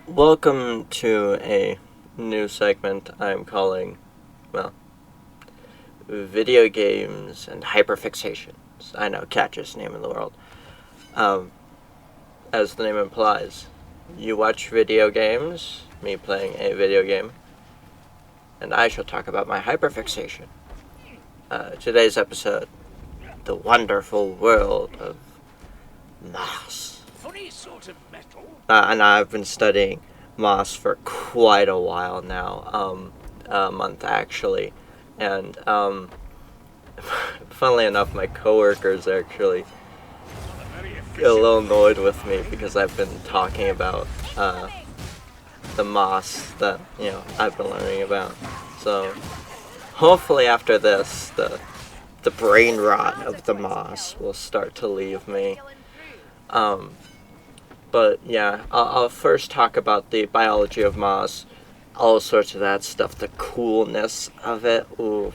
Welcome to a new segment I'm calling, well, video games and hyperfixations. I know, catchiest name in the world. Um, as the name implies, you watch video games, me playing a video game, and I shall talk about my hyperfixation. Today's episode, the wonderful world of moss. And I've been studying moss for quite a while now, a month actually, and funnily enough, my coworkers actually get a little annoyed with me because I've been talking about the moss that I've been learning about. So hopefully after this, the brain rot of the moss will start to leave me. But yeah, I'll first talk about the biology of moss, all sorts of that stuff, the coolness of it. Ooh,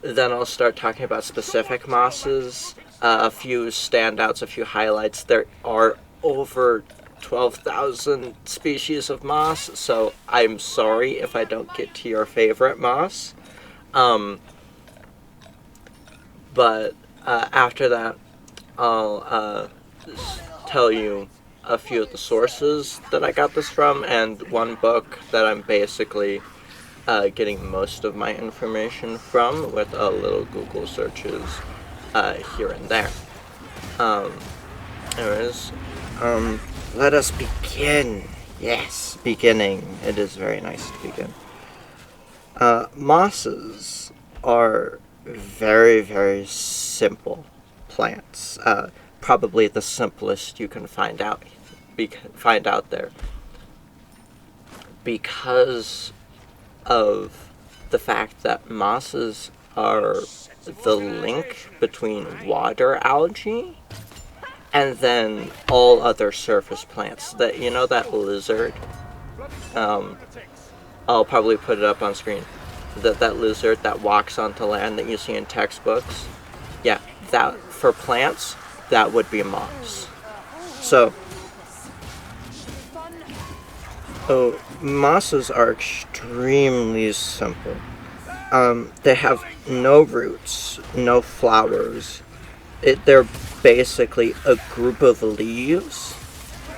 then I'll start talking about specific mosses, a few standouts, a few highlights. There are over 12,000 species of moss, so I'm sorry if I don't get to your favorite moss. But after that, I'll tell you a few of the sources that I got this from, and one book that I'm basically getting most of my information from, with a little Google searches here and there. Anyways, let us begin. Yes, beginning. It is very nice to begin. Mosses are very, very simple plants. Probably the simplest you can find out there, because of the fact that mosses are the link between water algae and then all other surface plants. That that lizard. I'll probably put it up on screen. That lizard that walks onto land that you see in textbooks. Yeah, that for plants, that would be moss. So, mosses are extremely simple. They have no roots, no flowers. They're basically a group of leaves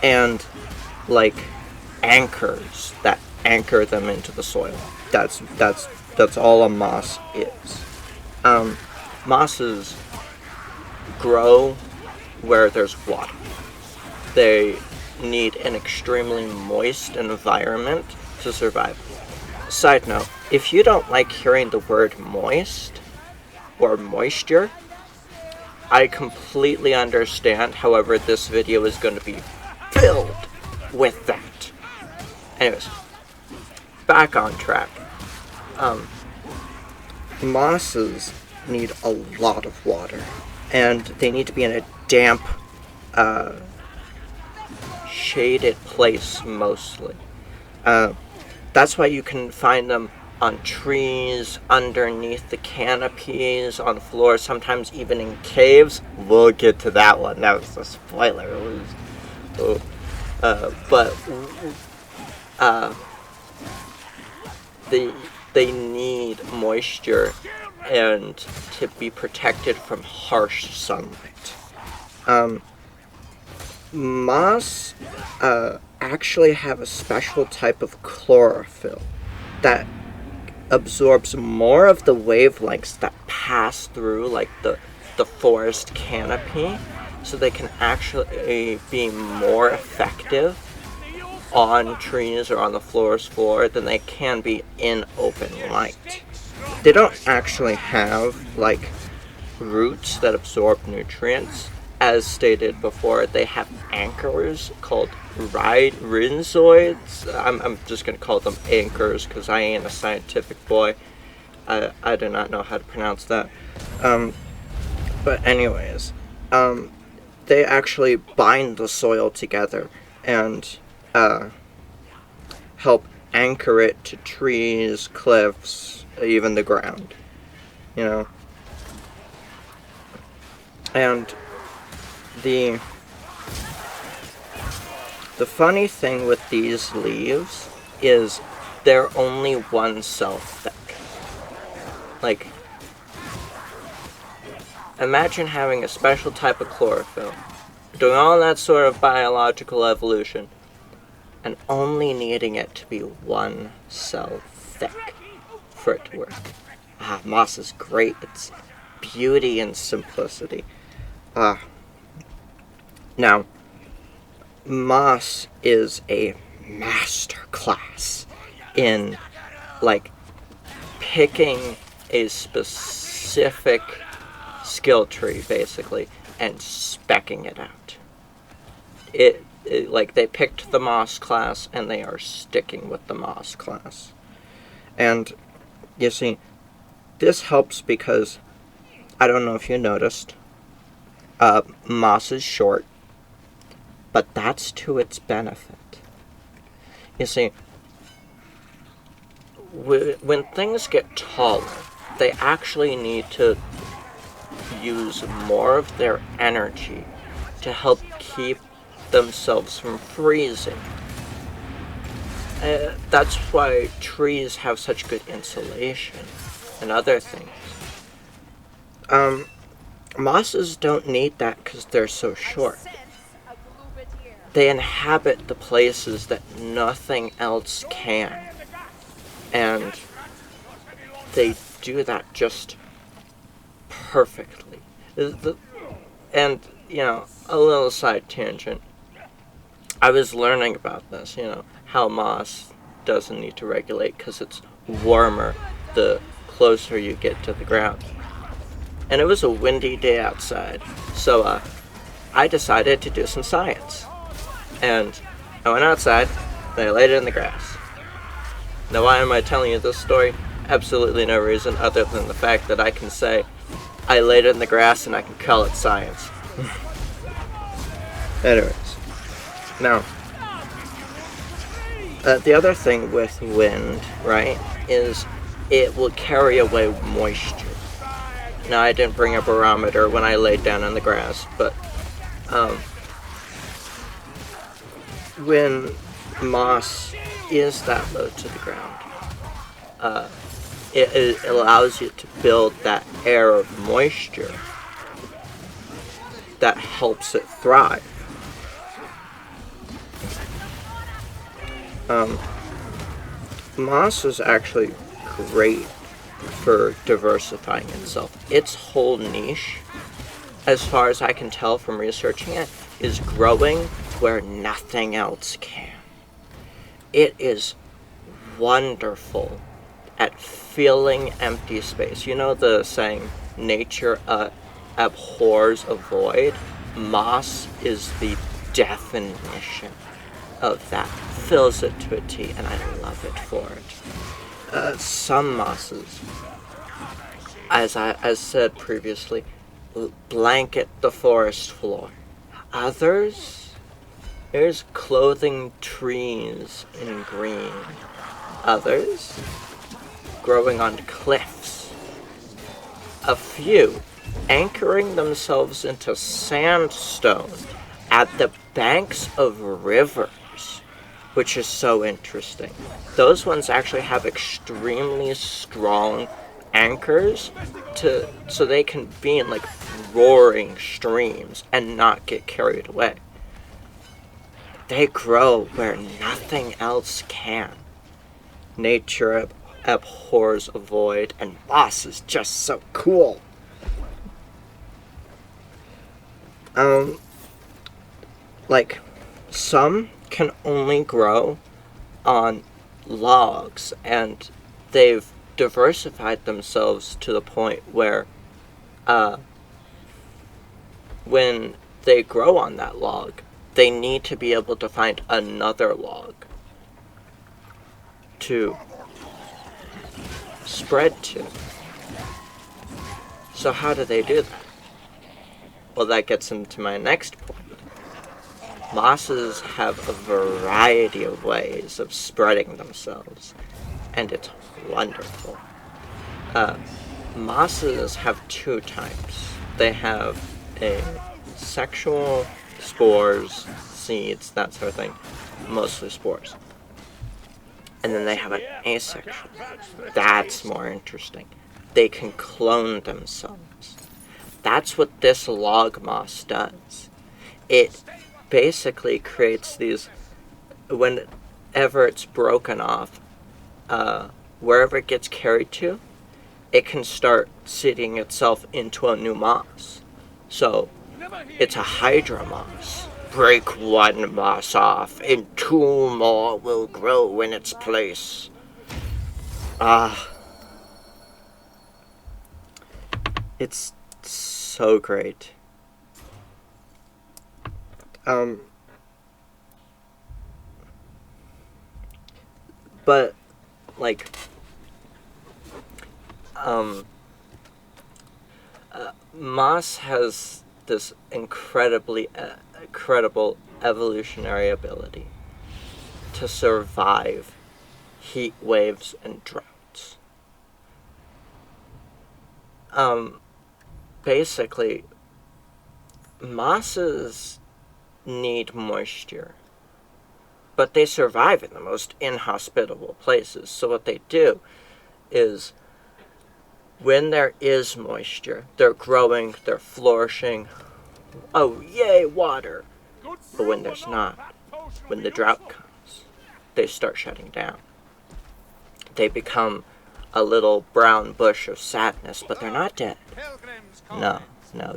and anchors that anchor them into the soil. That's all a moss is. Mosses grow where there's water. They need an extremely moist environment to survive. Side note, if you don't like hearing the word moist or moisture, I completely understand. However, this video is going to be filled with that. Anyways, back on track. Mosses need a lot of water, and they need to be in a damp, shaded place mostly. That's why you can find them on trees, underneath the canopies, on floors, sometimes even in caves. We'll get to that one. That was a spoiler. They need moisture and to be protected from harsh sunlight. Moss actually have a special type of chlorophyll that absorbs more of the wavelengths that pass through the forest canopy, so they can actually be more effective on trees or on the forest floor than they can be in open light. They don't actually have roots that absorb nutrients. As stated before, they have anchors called rhizoids. I'm just going to call them anchors because I ain't a scientific boy. I do not know how to pronounce that. But anyways, they actually bind the soil together and help anchor it to trees, cliffs, even the ground. And The funny thing with these leaves is they're only 1 cell thick. Like, imagine having a special type of chlorophyll, doing all that sort of biological evolution, and only needing it to be 1 cell thick for it to work. Moss is great. It's beauty and simplicity. Now, moss is a master class in, like, picking a specific skill tree, basically, and speccing it out. Like, they picked the moss class, and they are sticking with the moss class. And, you see, this helps because, I don't know if you noticed, moss is short, but that's to its benefit. You see, when things get taller, they actually need to use more of their energy to help keep themselves from freezing. That's why trees have such good insulation and other things. Mosses don't need that because they're so short. They inhabit the places that nothing else can. And they do that just perfectly. And, you know, a little side tangent. I was learning about this, you know, how moss doesn't need to regulate because it's warmer the closer you get to the ground. And it was a windy day outside, so I decided to do some science. And I went outside, and I laid it in the grass. Now, why am I telling you this story? Absolutely no reason other than the fact that I can say I laid it in the grass and I can call it science. Anyways, now, the other thing with wind, right, is it will carry away moisture. Now, I didn't bring a barometer when I laid down in the grass, but when moss is that low to the ground, it allows you to build that air of moisture that helps it thrive. Moss is actually great for diversifying itself. Its whole niche, as far as I can tell from researching it, is growing where nothing else can. It is wonderful at filling empty space. You know the saying, nature abhors a void? Moss is the definition of that. Fills it to a T, and I love it for it. Some mosses, as said previously, blanket the forest floor. Others, there's clothing trees in green. Others, growing on cliffs. A few, anchoring themselves into sandstone at the banks of rivers, which is so interesting. Those ones actually have extremely strong anchors so they can be in like roaring streams and not get carried away. They grow where nothing else can. Nature abhors a void, and moss is just so cool. Like, some can only grow on logs, and they've diversified themselves to the point where when they grow on that log, they need to be able to find another log to spread to. So how do they do that? Well, that gets into my next point. Mosses have a variety of ways of spreading themselves, and it's wonderful. Mosses have 2 types. They have a sexual spores, seeds, that sort of thing. Mostly spores. And then they have an asexual. That's more interesting. They can clone themselves. That's what this log moss does. It basically creates these, whenever it's broken off, wherever it gets carried to, it can start seeding itself into a new moss. So, it's a hydra moss. Break one moss off, and 2 more will grow in its place. It's so great. But, like, moss has this incredible evolutionary ability to survive heat waves and droughts. Basically, mosses need moisture, but they survive in the most inhospitable places. So what they do is, when there is moisture, they're growing, they're flourishing. Oh, yay, water! But when there's not, when the drought comes, they start shutting down. They become a little brown bush of sadness, but they're not dead. No,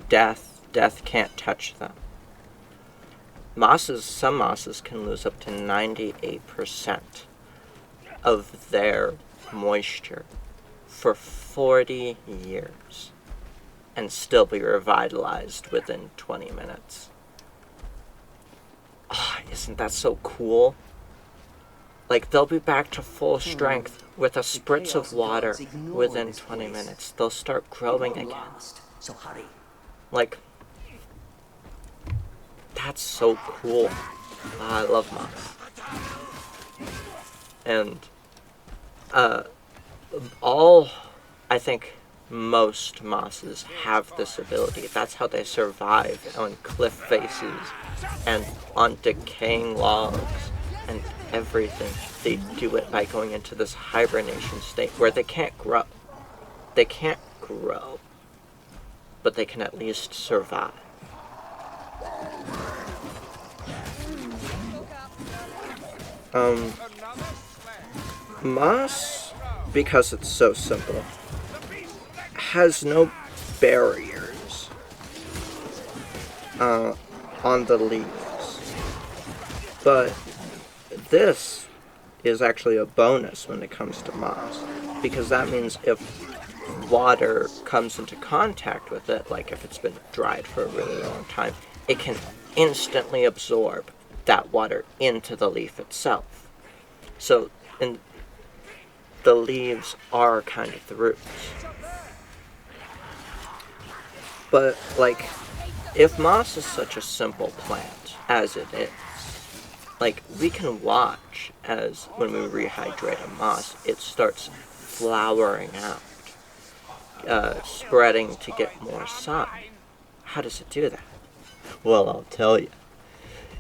death can't touch them. Some mosses can lose up to 98% of their moisture for 40 years and still be revitalized within 20 minutes. Isn't that so cool? Like, they'll be back to full strength with a spritz of water within 20 minutes. They'll start growing again. Like, that's so cool. I love moss. And, I think most mosses have this ability. That's how they survive on cliff faces and on decaying logs and everything. They do it by going into this hibernation state where they can't grow. They can't grow, but they can at least survive. Moss, because it's so simple, has no barriers on the leaves. But this is actually a bonus when it comes to moss, because that means if water comes into contact with it, like if it's been dried for a really long time, it can instantly absorb that water into the leaf itself. So, and the leaves are kind of the roots. But, like, if moss is such a simple plant, as it is, like, we can watch as, when we rehydrate a moss, it starts flowering out, spreading to get more sun. How does it do that? Well, I'll tell you.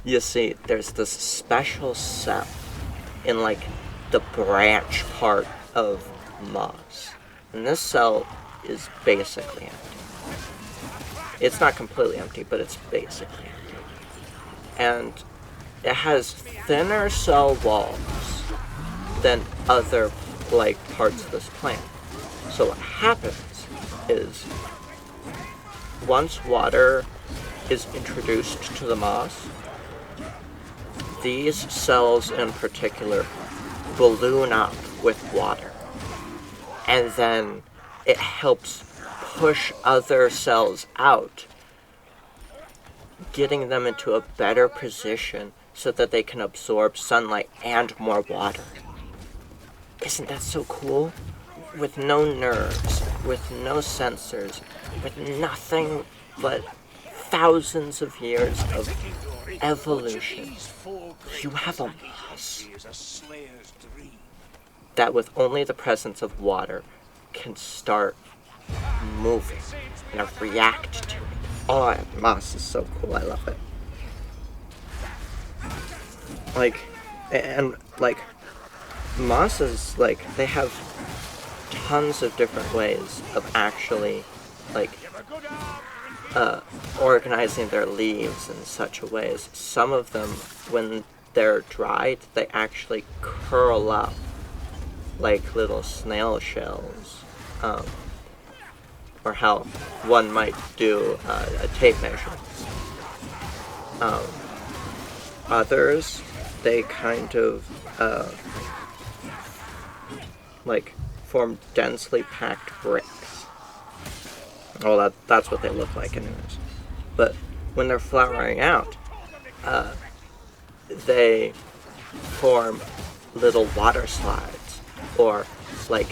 You see, there's this special cell in, like, the branch part of moss. And this cell is basically empty. It's not completely empty, but it's basically empty. And it has thinner cell walls than other, like, parts of this plant. So what happens is, once water is introduced to the moss, these cells in particular balloon up with water. And then it helps push other cells out, getting them into a better position so that they can absorb sunlight and more water. Isn't that so cool? With no nerves, with no sensors, with nothing but thousands of years of evolution, you have a moss that with only the presence of water can start moving and react to it. Oh, moss is so cool. I love it. like, and like mosses, like they have tons of different ways of actually like organizing their leaves in such a way as some of them, when they're dried, they actually curl up like little snail shells, or how one might do a tape measure. Others, they kind of like form densely packed bricks. Well, that's what they look like anyways. But when they're flowering out, they form little water slides, or like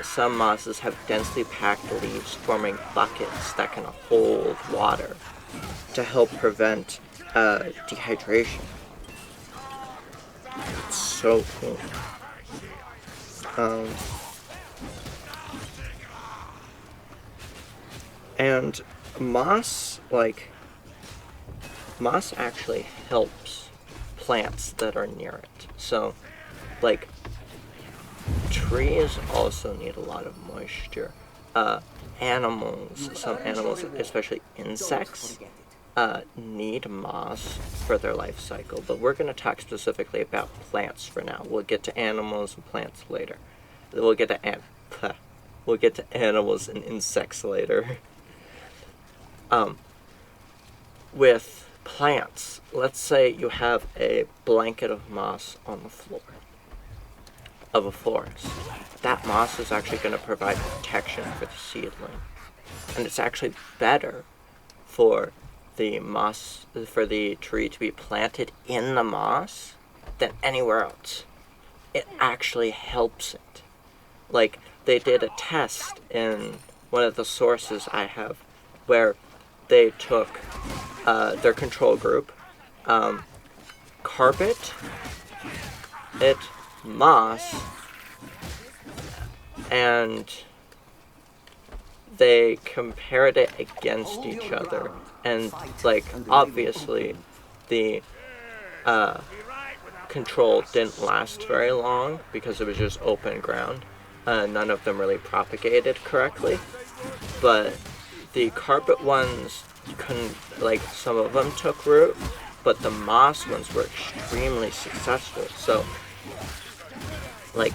some mosses have densely packed leaves forming buckets that can hold water to help prevent dehydration. It's so cool. And moss actually helps plants that are near it. So, like, trees also need a lot of moisture. Some animals, especially insects, need moss for their life cycle. But we're going to talk specifically about plants for now. We'll get to animals and plants later. We'll get to animals and insects later. With plants, let's say you have a blanket of moss on the floor of a forest. That moss is actually going to provide protection for the seedling. And it's actually better for the tree to be planted in the moss than anywhere else. It actually helps it. Like, they did a test in one of the sources I have where they took their control group, carpet, moss, and they compared it against each other. And, like, obviously, the control didn't last very long because it was just open ground. None of them really propagated correctly. But the carpet ones some of them took root, but the moss ones were extremely successful. So, like,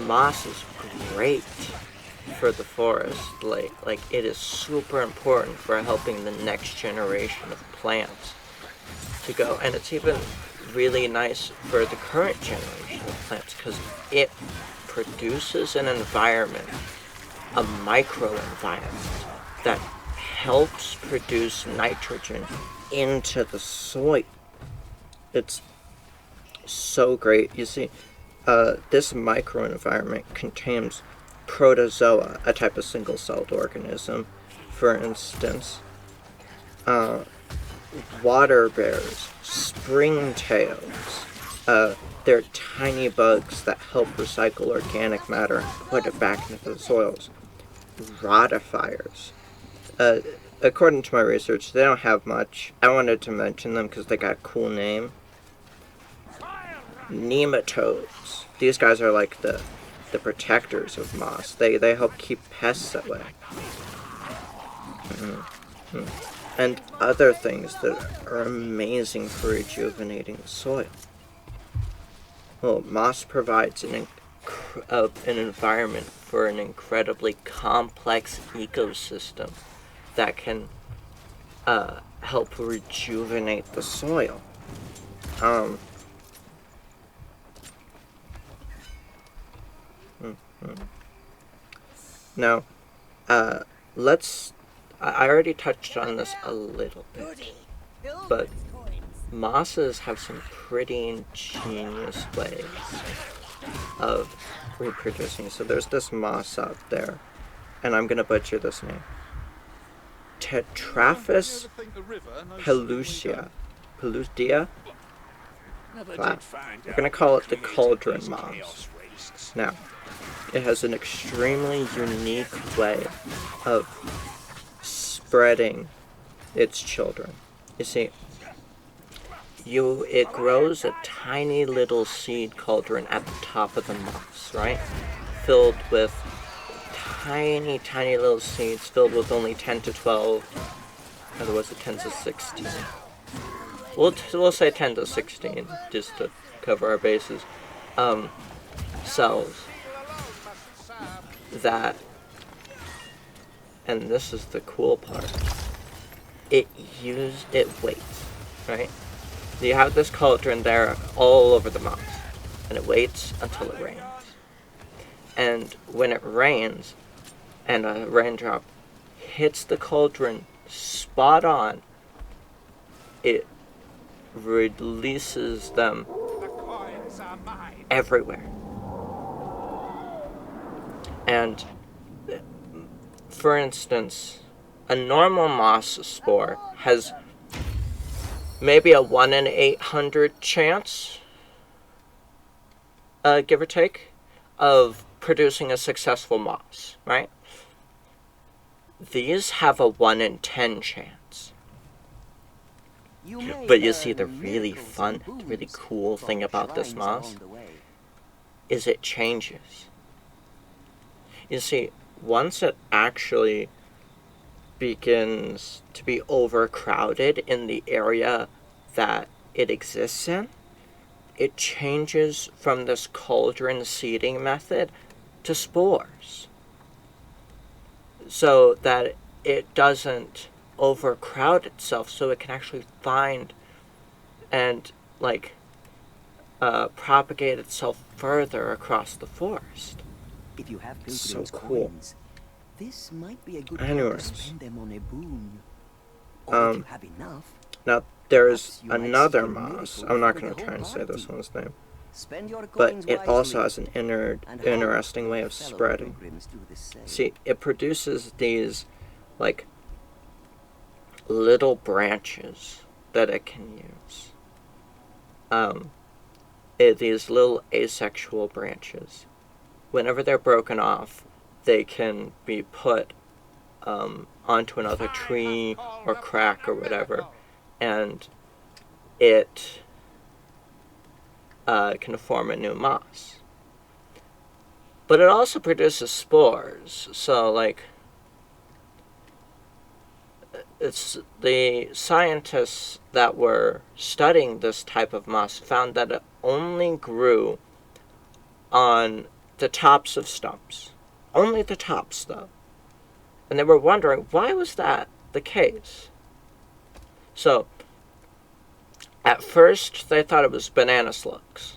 moss is great for the forest. Like it is super important for helping the next generation of plants to go. And it's even really nice for the current generation of plants because it produces an environment, a microenvironment that helps produce nitrogen into the soil. It's so great. You see, this microenvironment contains protozoa, a type of single-celled organism. For instance, water bears, springtails. They're tiny bugs that help recycle organic matter and put it back into the soils. Ratifiers. According to my research, they don't have much. I wanted to mention them because they got a cool name. Nematodes. These guys are like the protectors of moss. They help keep pests away. And other things that are amazing for rejuvenating the soil. Well, moss provides an environment for an incredibly complex ecosystem that can help rejuvenate the soil. Now, I already touched on this a little bit, but mosses have some pretty ingenious ways of reproducing. So there's this moss out there, and I'm gonna butcher this name. Tetraphis pelusia. Pelusia? We're gonna call it the cauldron moss. Now, it has an extremely unique way of spreading its children. You see, it grows a tiny little seed cauldron at the top of the moss, right? Filled with tiny, tiny little seeds, filled with only 10 to 12, otherwise it 10 to 16. We'll say 10 to 16, just to cover our bases. Cells that, and this is the cool part, it waits, right? You have this cauldron there all over the moss, and it waits until it rains. And when it rains, and a raindrop hits the cauldron spot on, it releases them everywhere. And for instance, a normal moss spore has maybe a 1 in 800 chance, give or take, of producing a successful moss, right? These have a 1 in 10 chance. But you see, the really fun, the really cool thing about this moss is it changes. You see, once it actually begins to be overcrowded in the area that it exists in, it changes from this cauldron seeding method to spores, so that it doesn't overcrowd itself, so it can actually find and propagate itself further across the forest. If you have So cool. coins, this might be a good Anyways. time to spend them on a boon. Or if you have enough, Now, there's perhaps you might another see a moss. miracle I'm not for going the to try and whole say this party. one's name. Spend your But coins it also wisely, has an and hope interesting way of fellow spreading. pilgrims do the same. See, it produces these, little branches that it can use. These little asexual branches. Whenever they're broken off, they can be put onto another tree or crack or whatever, and it can form a new moss. But it also produces spores, so it's the scientists that were studying this type of moss found that it only grew on the tops of stumps. Only the tops, though. And they were wondering, why was that the case? So, at first, they thought it was banana slugs,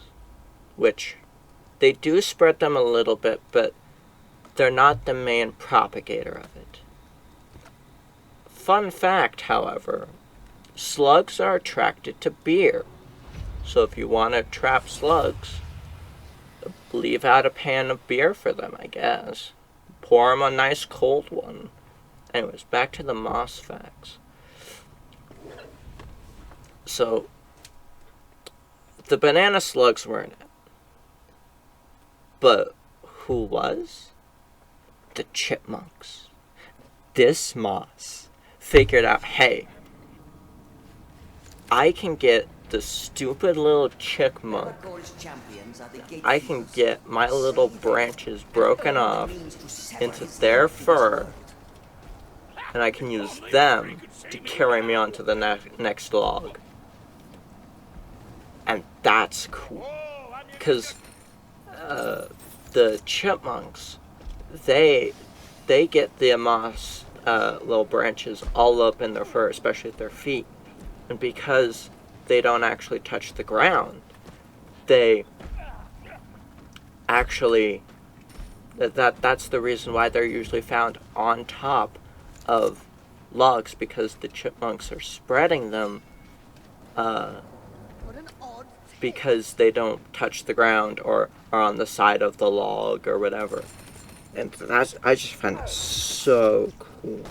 which they do spread them a little bit, but they're not the main propagator of it. Fun fact, however, slugs are attracted to beer. So if you want to trap slugs, leave out a pan of beer for them, I guess. Pour them a nice cold one. Anyways, back to the moss facts. So, the banana slugs weren't it. But who was? The chipmunks. This moss figured out, hey, I can get the stupid little chipmunk, I can get my little branches broken off into their fur, and I can use them to carry me on to the next log. And that's cool, because the chipmunks, they get the moss little branches all up in their fur, especially at their feet. And because they don't actually touch the ground, they actually, that's the reason why they're usually found on top of logs, because the chipmunks are spreading them because they don't touch the ground or are on the side of the log or whatever. And I just find that so cool.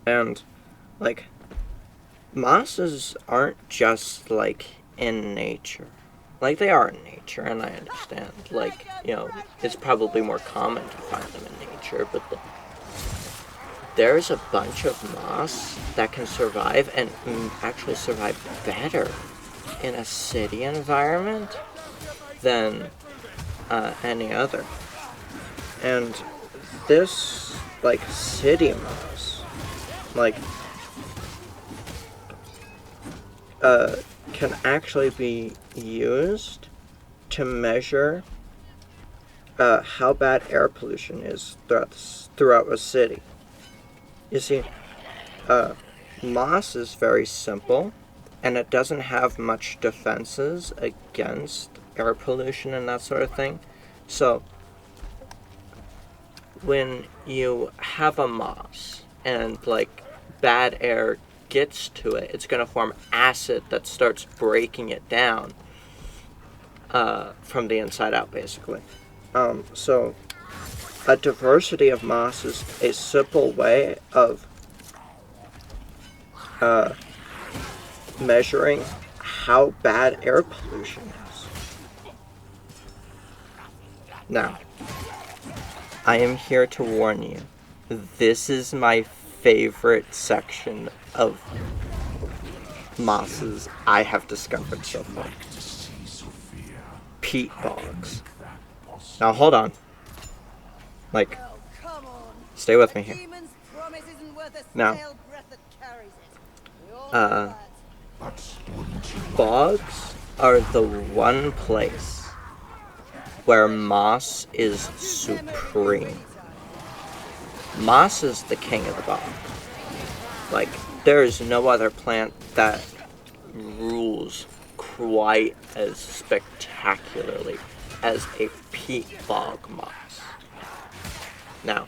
And mosses aren't just in nature. They are in nature, and I understand. It's probably more common to find them in nature, but there's a bunch of moss that can survive and actually survive better in a city environment than any other. And this, like, city moss, like, can actually be used to measure how bad air pollution is throughout a city. You see, moss is very simple, and it doesn't have much defenses against air pollution and that sort of thing. So, when you have a moss and, like, bad air gets to it, it's going to form acid that starts breaking it down from the inside out, basically. So a diversity of moss is a simple way of measuring how bad air pollution is. Now, I am here to warn you, this is my favorite section of mosses I have discovered so far. Peat bogs. Now hold on. Like, stay with me here. Now, bogs are the one place where moss is supreme. Moss is the king of the bog. Like, there is no other plant that rules quite as spectacularly as a peat bog moss. Now,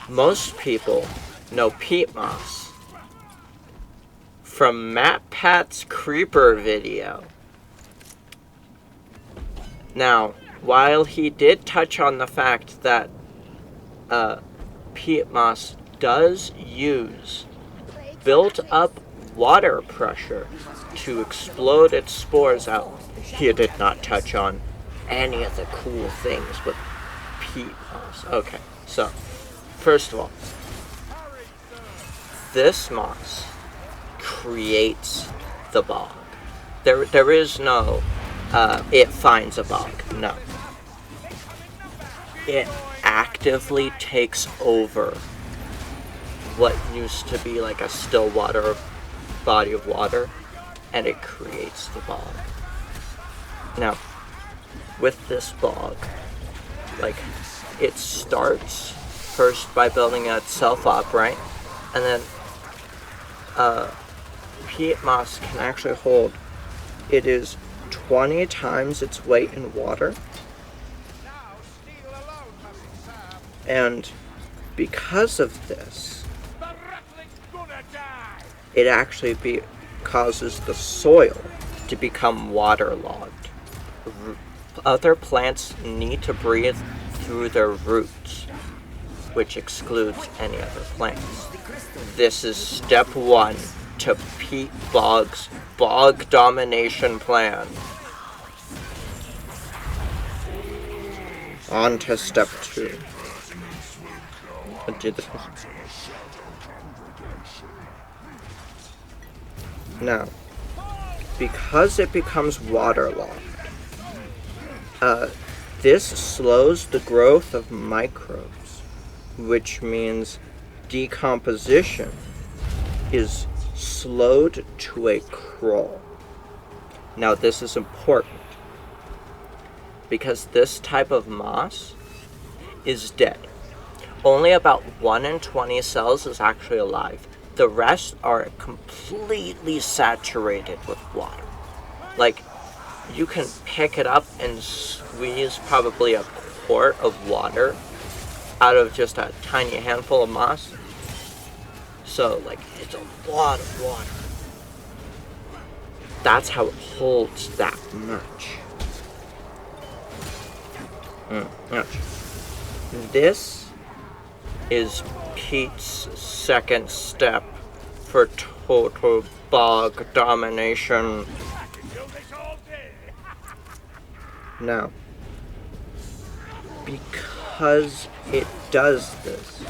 most people know peat moss from MatPat's Creeper video. Now, while he did touch on the fact that peat moss does use built-up water pressure to explode its spores out, he did not touch on any of the cool things with peat moss. Okay, so, first of all, this moss creates the bog. There is no, it finds a bog. No. It actively takes over what used to be like a still water body of water, and it creates the bog. Now, with this bog, like, it starts first by building itself up, right? And then peat moss can actually hold, it is 20 times its weight in water. And because of this, it actually causes the soil to become waterlogged. Other plants need to breathe through their roots, which excludes any other plants. This is step 1 to peat bog's bog domination plan. On to step 2. Now, because it becomes waterlogged, this slows the growth of microbes, which means decomposition is slowed to a crawl. Now, this is important because this type of moss is dead. Only about 1 in 20 cells is actually alive. The rest are completely saturated with water. Like, you can pick it up and squeeze probably a quart of water out of just a tiny handful of moss. So, like, it's a lot of water. That's how it holds that much. This is Pete's second step for total bog domination. Now, because it does this,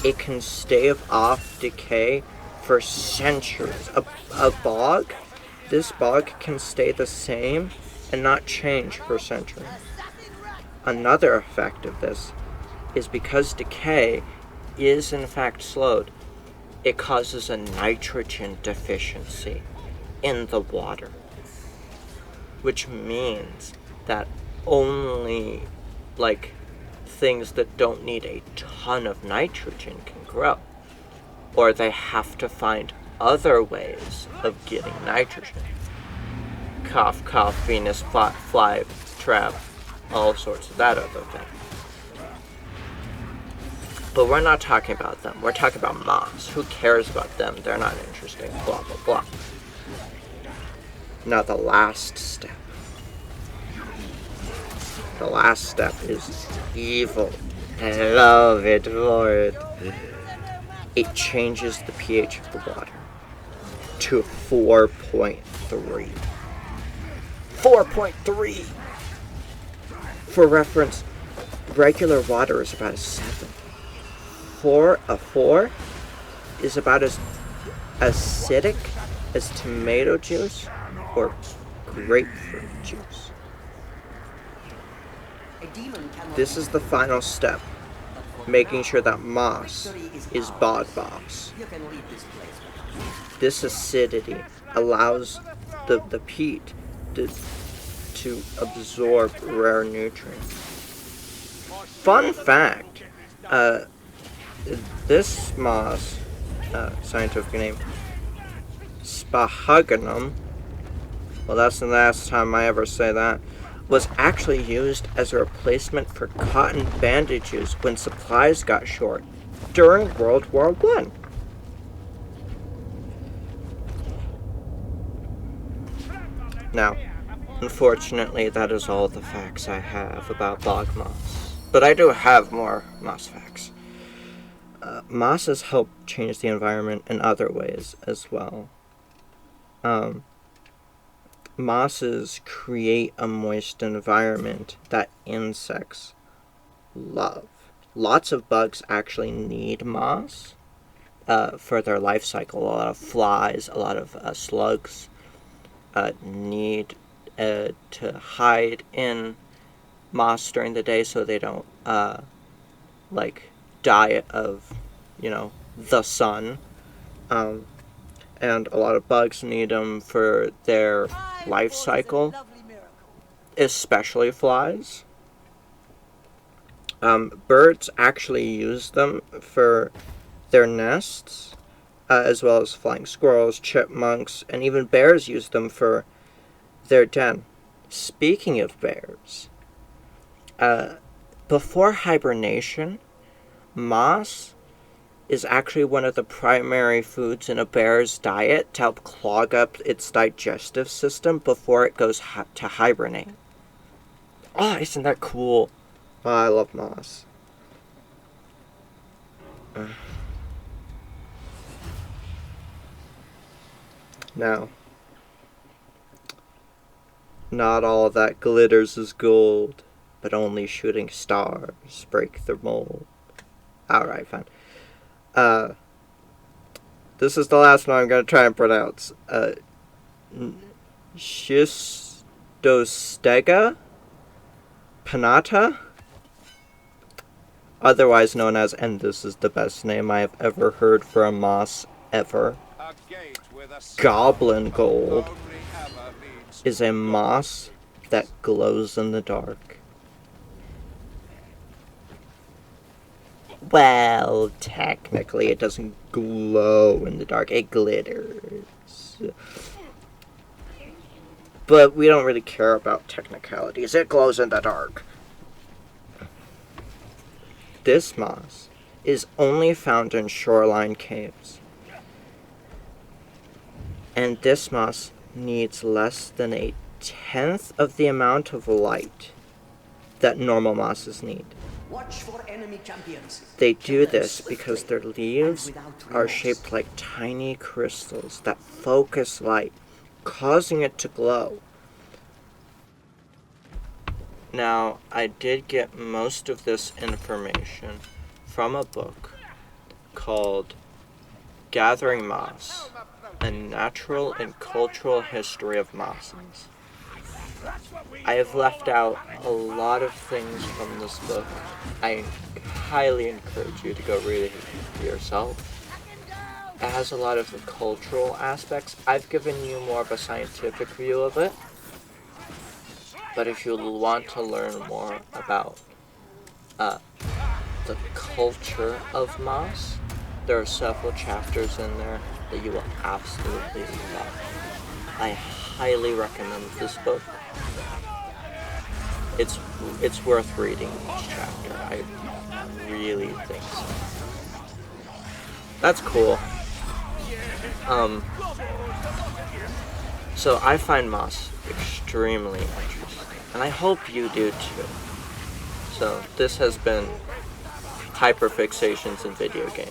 it can stave off decay for centuries. A bog, this bog can stay the same and not change for centuries. Another effect of this is because decay is in fact slowed, it causes a nitrogen deficiency in the water, which means that only like things that don't need a ton of nitrogen can grow, or they have to find other ways of getting nitrogen. Cough, cough, Venus fly trap, all sorts of that other thing. But we're not talking about them. We're talking about moss. Who cares about them? They're not interesting. Blah, blah, blah. Now the last step. The last step is evil. I love it for it. It changes the pH of the water to 4.3. 4.3! For reference, regular water is about a 7. A 4 is about as acidic as tomato juice or grapefruit juice. This is the final step, making sure that moss is bog moss. This acidity allows the peat to absorb rare nutrients. Fun fact, this moss, scientific name, Spahagonum, well that's the last time I ever say that, was actually used as a replacement for cotton bandages when supplies got short during World War I. Now, unfortunately, that is all the facts I have about bog moss. But I do have more moss facts. Mosses help change the environment in other ways as well. Mosses create a moist environment that insects love. Lots of bugs actually need moss for their life cycle. A lot of flies, a lot of slugs need to hide in moss during the day so they don't die of the sun. And a lot of bugs need them for their life cycle, especially flies. Birds actually use them for their nests, as well as flying squirrels, chipmunks, and even bears use them for their den. Speaking of bears, before hibernation, moss is actually one of the primary foods in a bear's diet to help clog up its digestive system before it goes to hibernate. Oh, isn't that cool? Oh, I love moss. Now, not all that glitters is gold, but only shooting stars break the mold. Alright, fine. This is the last one I'm going to try and pronounce. Schistostega pinnata, otherwise known as, and this is the best name I have ever heard for a moss ever, goblin gold, is a moss that glows in the dark. Well, technically it doesn't glow in the dark, it glitters. But we don't really care about technicalities, it glows in the dark. This moss is only found in shoreline caves. And this moss needs less than 1/10 of the amount of light that normal mosses need. Watch for enemy champions. They do this because their leaves are shaped like tiny crystals that focus light, causing it to glow. Now, I did get most of this information from a book called Gathering Moss, a natural and cultural history of mosses. I have left out a lot of things from this book. I highly encourage you to go read it yourself. It has a lot of the cultural aspects. I've given you more of a scientific view of it. But if you want to learn more about the culture of moss, there are several chapters in there that you will absolutely love. I highly recommend this book. It's worth reading each chapter. I really think so. That's cool. So I find moss extremely interesting, and I hope you do too. So this has been Hyperfixations in Video Games.